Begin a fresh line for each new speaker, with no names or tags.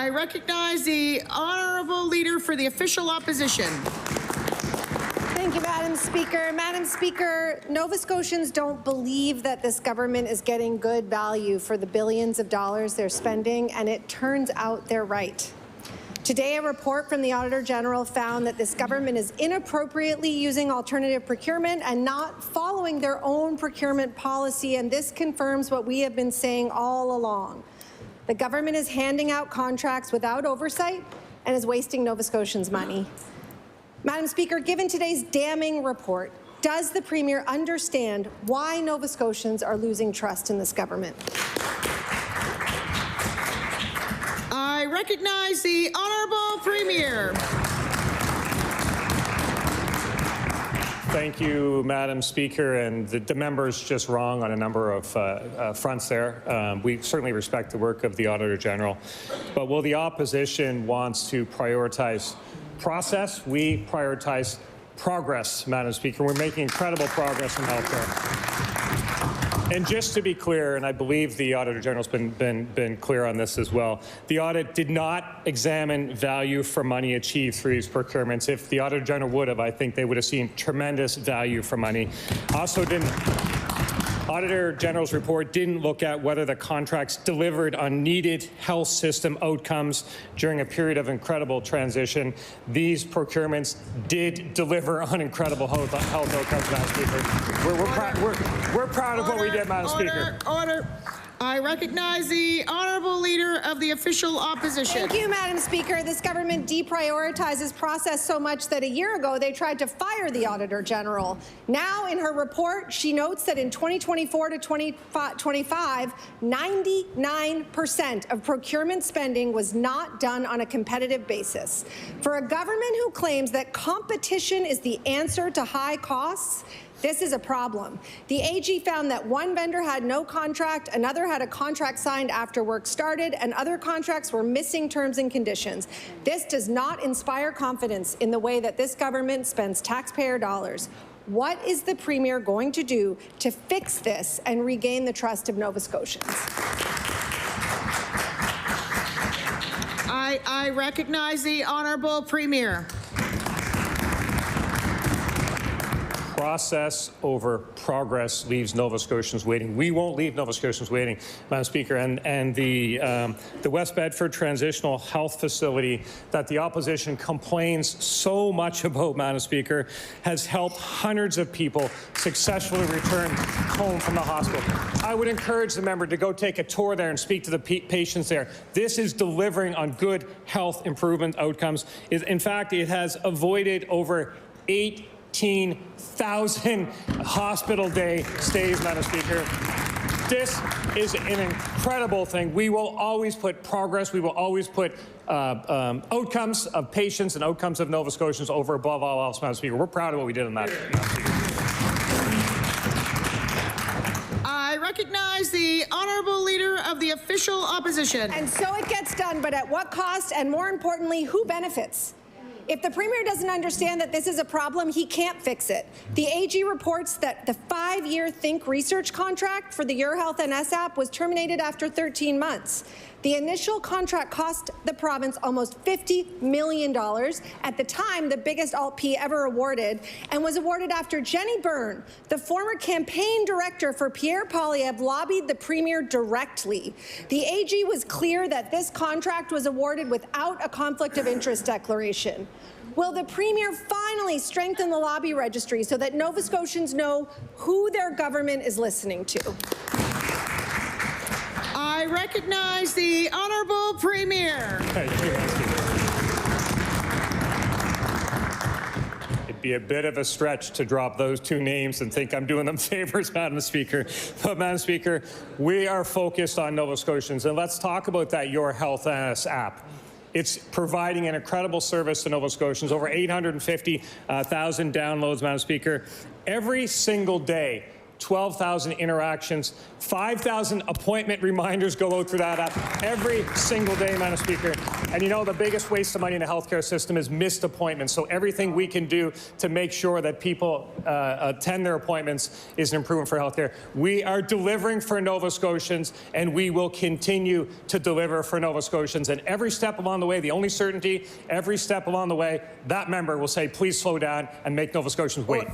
I recognize the Honourable Leader for the Official Opposition.
Thank you, Madam Speaker. Madam Speaker, Nova Scotians don't believe that this government is getting good value for the billions of dollars they're spending, and it turns out they're right. Today, a report from the Auditor General found that this government is inappropriately using alternative procurement and not following their own procurement policy, and this confirms what we have been saying all along. The government is handing out contracts without oversight and is wasting Nova Scotians' money. Madam Speaker, given today's damning report, does the Premier understand why Nova Scotians are losing trust in this government?
I recognize the Honourable Premier.
Thank you, Madam Speaker, and the member's just wrong on a number of fronts there. We certainly respect the work of the Auditor General, but while the opposition wants to prioritize process, we prioritize progress, Madam Speaker. We're making incredible progress in healthcare. And just to be clear, and I believe the Auditor General's been clear on this as well, the audit did not examine value for money achieved through these procurements. If the Auditor General would have, I think they would have seen tremendous value for money. Also Auditor General's report didn't look at whether the contracts delivered on needed health system outcomes during a period of incredible transition. These procurements did deliver on incredible health outcomes, Madam Speaker. We're proud of what we did, Madam Speaker.
Order. I recognize the Honourable Leader of the Official Opposition.
Thank you, Madam Speaker. This government deprioritizes process so much that a year ago they tried to fire the Auditor General. Now, in her report, she notes that in 2024 to 2025, 99% of procurement spending was not done on a competitive basis. For a government who claims that competition is the answer to high costs, this is a problem. The AG found that one vendor had no contract, another had a contract signed after work started, and other contracts were missing terms and conditions. This does not inspire confidence in the way that this government spends taxpayer dollars. What is the Premier going to do to fix this and regain the trust of Nova Scotians?
I recognize the Honourable Premier.
Process over progress leaves Nova Scotians waiting. We won't leave Nova Scotians waiting, Madam Speaker. And the West Bedford Transitional Health Facility that the opposition complains so much about, Madam Speaker, has helped hundreds of people successfully return home from the hospital. I would encourage the member to go take a tour there and speak to the patients there. This is delivering on good health improvement outcomes. In fact, it has avoided over 18,000 hospital day stays, Madam Speaker. This is an incredible thing. We will always put progress, we will always put outcomes of patients and outcomes of Nova Scotians over above all else, Madam Speaker. We're proud of what we did on that, Madam Speaker.
I recognize the Honourable Leader of the Official Opposition.
And so it gets done, but at what cost, and more importantly, who benefits? If the Premier doesn't understand that this is a problem, he can't fix it. The AG reports that the 5-year Think Research contract for the Your Health NS app was terminated after 13 months. The initial contract cost the province almost $50 million, at the time the biggest Alt-P ever awarded, and was awarded after Jenny Byrne, the former campaign director for Pierre Poilievre, lobbied the Premier directly. The AG was clear that this contract was awarded without a conflict of interest declaration. Will the Premier finally strengthen the lobby registry so that Nova Scotians know who their government is listening to?
I recognize the Honourable Premier.
It'd be a bit of a stretch to drop those two names and think I'm doing them favors, Madam Speaker. But, Madam Speaker, we are focused on Nova Scotians, and let's talk about that Your Health NS app. It's providing an incredible service to Nova Scotians, over 850,000 downloads, Madam Speaker. Every single day, 12,000 interactions, 5,000 appointment reminders go out through that app every single day, Madam Speaker. And you know, the biggest waste of money in the healthcare system is missed appointments. So everything we can do to make sure that people attend their appointments is an improvement for healthcare. We are delivering for Nova Scotians, and we will continue to deliver for Nova Scotians. And every step along the way, the only certainty, every step along the way, that member will say, please slow down and make Nova Scotians wait.